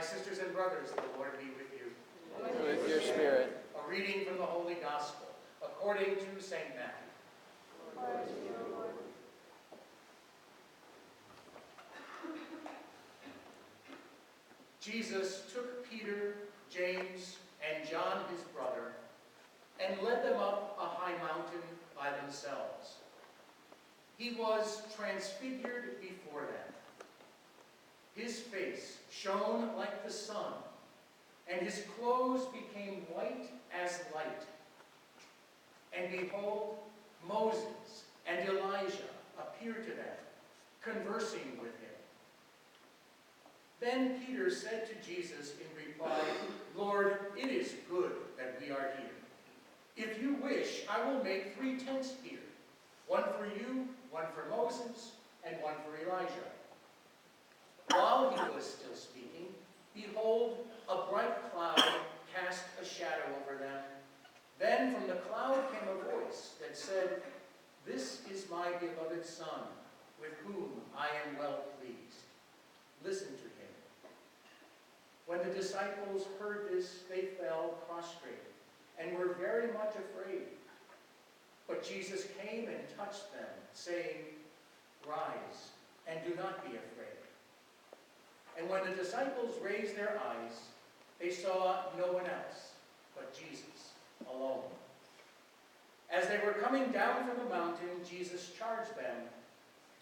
sisters and brothers, the Lord be with you. And with your spirit. A reading from the Holy Gospel, according to St. Matthew. Glory to you, Lord. Jesus took Peter, James, and John his brother, and led them up a high mountain by themselves. He was transfigured before them. His face shone like the sun, and his clothes became white as light. And behold, Moses and Elijah appeared to them, conversing with him. Then Peter said to Jesus in reply, Lord, it is good that we are here. If you wish, I will make 3 tents here, one for you, one for Moses, and one for Elijah. While he was still speaking, behold, a bright cloud cast a shadow over them. Then from the cloud came a voice that said, This is my beloved Son, with whom I am well pleased. Listen to him. When the disciples heard this, they fell prostrate and were very much afraid. But Jesus came and touched them, saying, Rise, and do not be afraid. And when the disciples raised their eyes, they saw no one else but Jesus alone. As they were coming down from the mountain, Jesus charged them,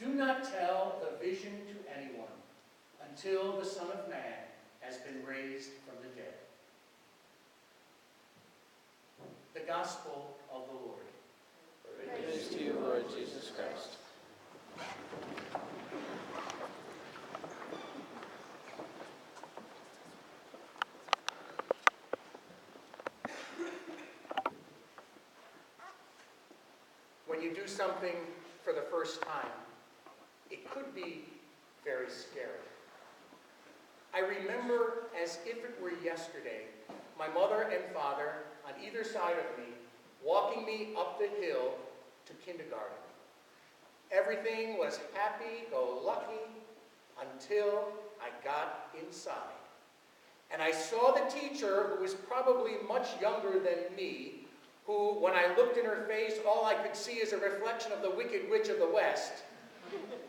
Do not tell the vision to anyone until the Son of Man has been raised from the dead. The Gospel of the Lord. Praise to you, Lord Jesus Christ. When you do something for the first time, it could be very scary. I remember as if it were yesterday, my mother and father on either side of me, walking me up the hill to kindergarten. Everything was happy-go-lucky until I got inside. And I saw the teacher, who was probably much younger than me, who, when I looked in her face, all I could see is a reflection of the Wicked Witch of the West.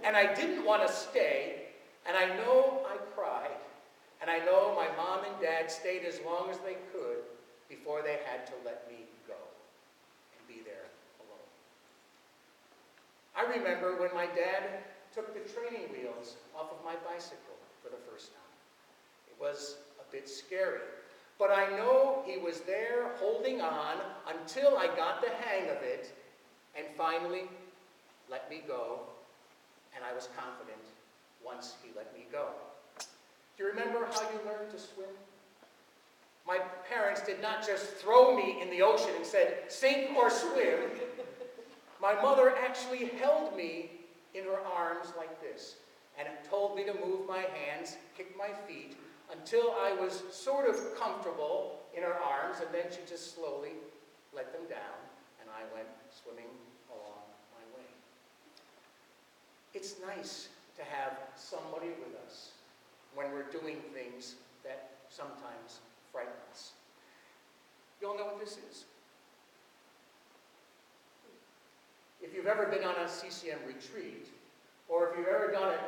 And I didn't want to stay, and I know I cried. And I know my mom and dad stayed as long as they could before they had to let me go and be there alone. I remember when my dad took the training wheels off of my bicycle for the first time. It was a bit scary, but I know he was there holding on until I got the hang of it and finally let me go, and I was confident once he let me go. Do you remember how you learned to swim? My parents did not just throw me in the ocean and said, sink or swim. My mother actually held me in her arms like this and told me to move my hands, kick my feet, until I was sort of comfortable in her arms, and then she just slowly let them down, and I went swimming along my way. It's nice to have somebody with us when we're doing things that sometimes frighten us. You all know what this is. If you've ever been on a CCM retreat, or if you've ever done a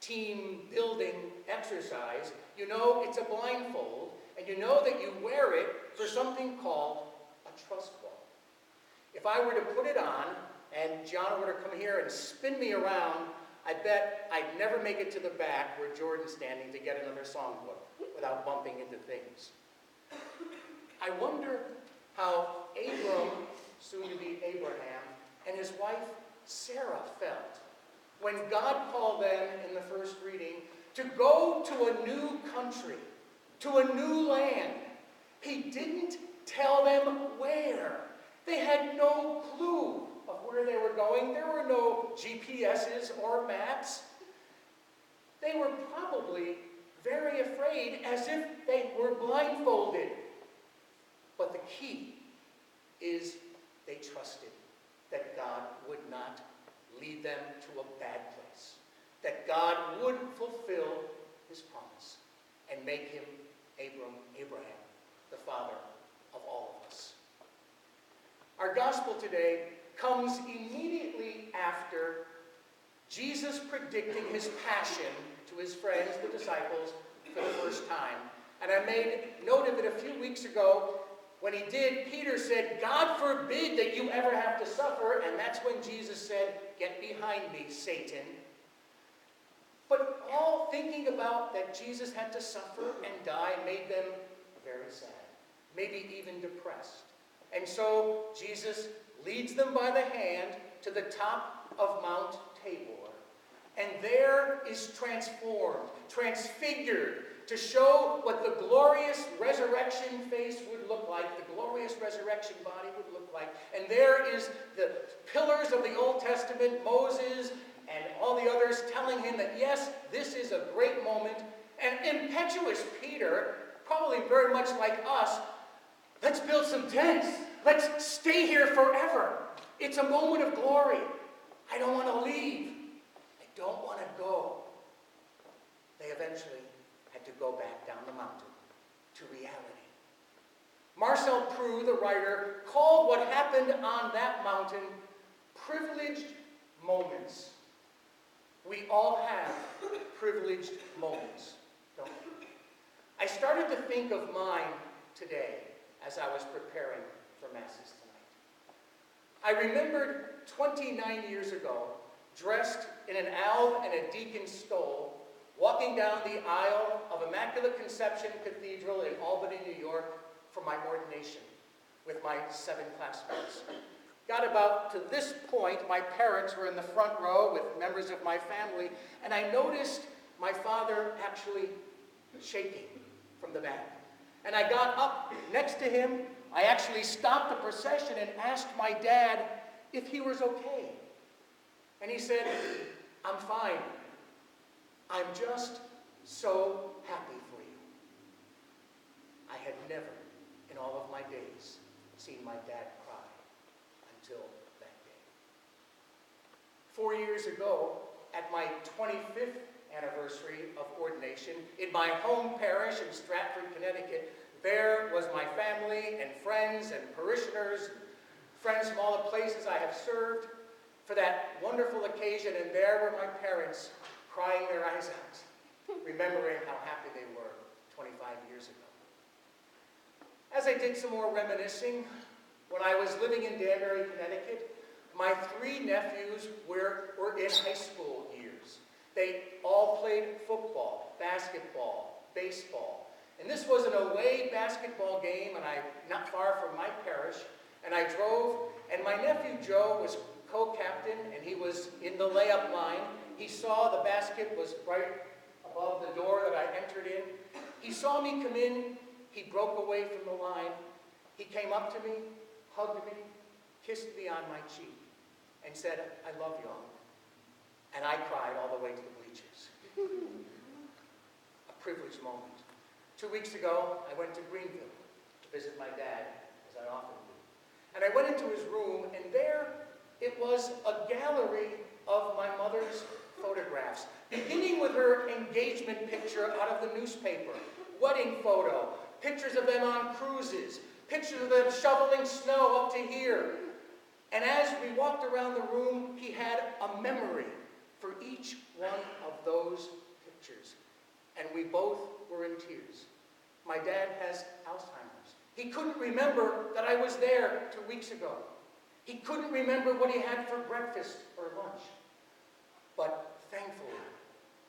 team building exercise, you know it's a blindfold, and you know that you wear it for something called a trust wall. If I were to put it on, and John were to come here and spin me around, I bet I'd never make it to the back where Jordan's standing to get another songbook without bumping into things. I wonder how Abram, soon to be Abraham, and his wife Sarah felt when God called them in the first reading to go to a new country, to a new land. He didn't tell them where. They had no clue of where they were going. There were no GPSs or maps. They were probably very afraid, as if they were blindfolded. But the key is they trusted that God would not lead them to a bad place, that God would fulfill his promise. and make him Abraham, the father of all of us. Our gospel today comes immediately after Jesus predicting his passion to his friends, the disciples, for the first time. And I made note of it a few weeks ago. When he did, Peter said, "God forbid that you ever have to suffer." And that's when Jesus said, "Get behind me, Satan." But all thinking about that Jesus had to suffer and die made them very sad, maybe even depressed. And so Jesus leads them by the hand to the top of Mount Tabor. And there is transformed, transfigured, to show what the glorious resurrection face would look like, the glorious resurrection body would look like. And there is the pillars of the Old Testament, Moses and all the others telling him that, yes, this is a great moment. And impetuous Peter, probably very much like us, let's build some tents. Let's stay here forever. It's a moment of glory. I don't want to leave. I don't want to go. They eventually had to go back down the mountain to reality. Marcel Proust, the writer, called what happened on that mountain privileged moments. We all have privileged moments, don't we? I started to think of mine today as I was preparing for Masses tonight. I remembered 29 years ago, dressed in an alb and a deacon's stole, walking down the aisle of Immaculate Conception Cathedral in Albany, New York, for my ordination with my 7 classmates. Got about to this point, my parents were in the front row with members of my family, and I noticed my father actually shaking from the back. And I got up next to him. I actually stopped the procession and asked my dad if he was okay. And he said, "I'm fine. I'm just so happy for you." I had never, in all of my days, seen my dad cry until that day. 4 years ago, at my 25th anniversary of ordination, in my home parish in Stratford, Connecticut, there was my family and friends and parishioners, friends from all the places I have served for that wonderful occasion, and there were my parents crying their eyes out, remembering how happy they were 25 years ago. As I did some more reminiscing, when I was living in Danbury, Connecticut, my 3 nephews were in high school years. They all played football, basketball, baseball. And this was an away basketball game, and not far from my parish. And I drove, and my nephew Joe was co-captain, and he was in the layup line. He saw the basket was right above the door that I entered in. He saw me come in. He broke away from the line. He came up to me, hugged me, kissed me on my cheek, and said, "I love you, Uncle." And I cried all the way to the bleachers. A privileged moment. 2 weeks ago, I went to Greenville to visit my dad, as I often do. And I went into his room, and there it was a gallery of my mother's photographs, beginning with her engagement picture out of the newspaper, wedding photo, pictures of them on cruises, pictures of them shoveling snow up to here. And as we walked around the room, he had a memory for each one of those pictures. And we both were in tears. My dad has Alzheimer's. He couldn't remember that I was there 2 weeks ago. He couldn't remember what he had for breakfast or lunch. But thankfully,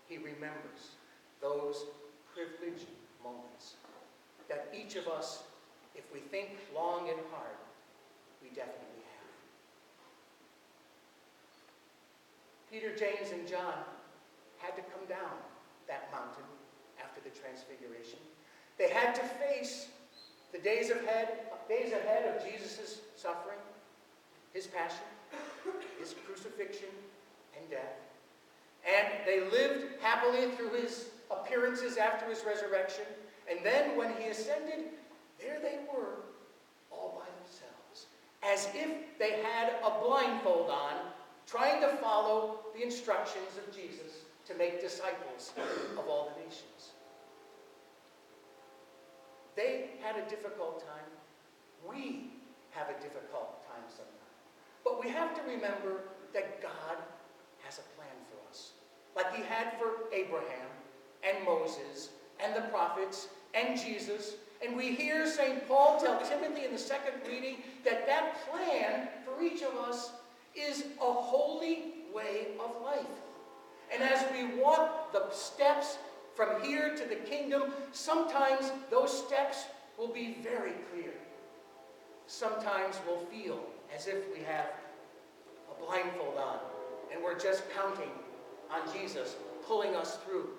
he remembers those privileged moments that each of us, if we think long and hard, we definitely have. Peter, James, and John had to come down that mountain after the transfiguration. They had to face the days ahead of Jesus' suffering, his passion, his crucifixion, and death. And they lived happily through his appearances after his resurrection. And then when he ascended, there they were, all by themselves, as if they had a blindfold on, trying to follow the instructions of Jesus to make disciples of all the nations. They had a difficult time. We have a difficult time sometimes. But we have to remember that God has a plan for us. Like he had for Abraham and Moses and the prophets and Jesus. And we hear St. Paul tell Timothy in the second reading that that plan for each of us is a holy way of life. And as we walk the steps from here to the kingdom, sometimes those steps will be very clear. Sometimes we'll feel as if we have a blindfold on and we're just counting on Jesus pulling us through.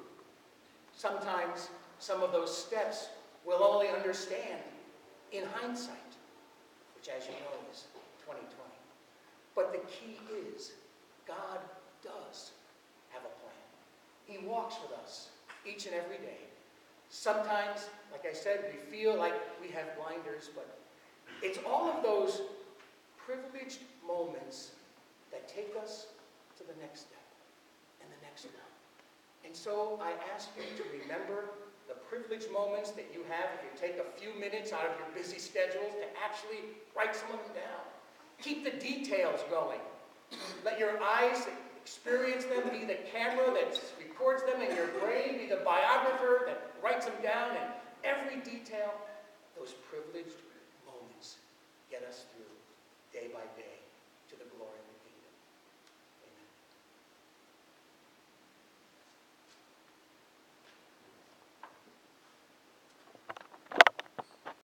Sometimes some of those steps we'll only understand in hindsight, which, as you know, is 2020. But the key is God does have a plan. He walks with us each and every day. Sometimes, like I said, we feel like we have blinders, but it's all of those privileged moments that take us to the next step and the next one. And so I ask you to remember the privileged moments that you have if you take a few minutes out of your busy schedules to actually write some of them down. Keep the details going. Let your eyes experience them, be the camera that records them, and your brain be the biographer that writes them down, and every detail, those privileged moments get us through day by day to the glory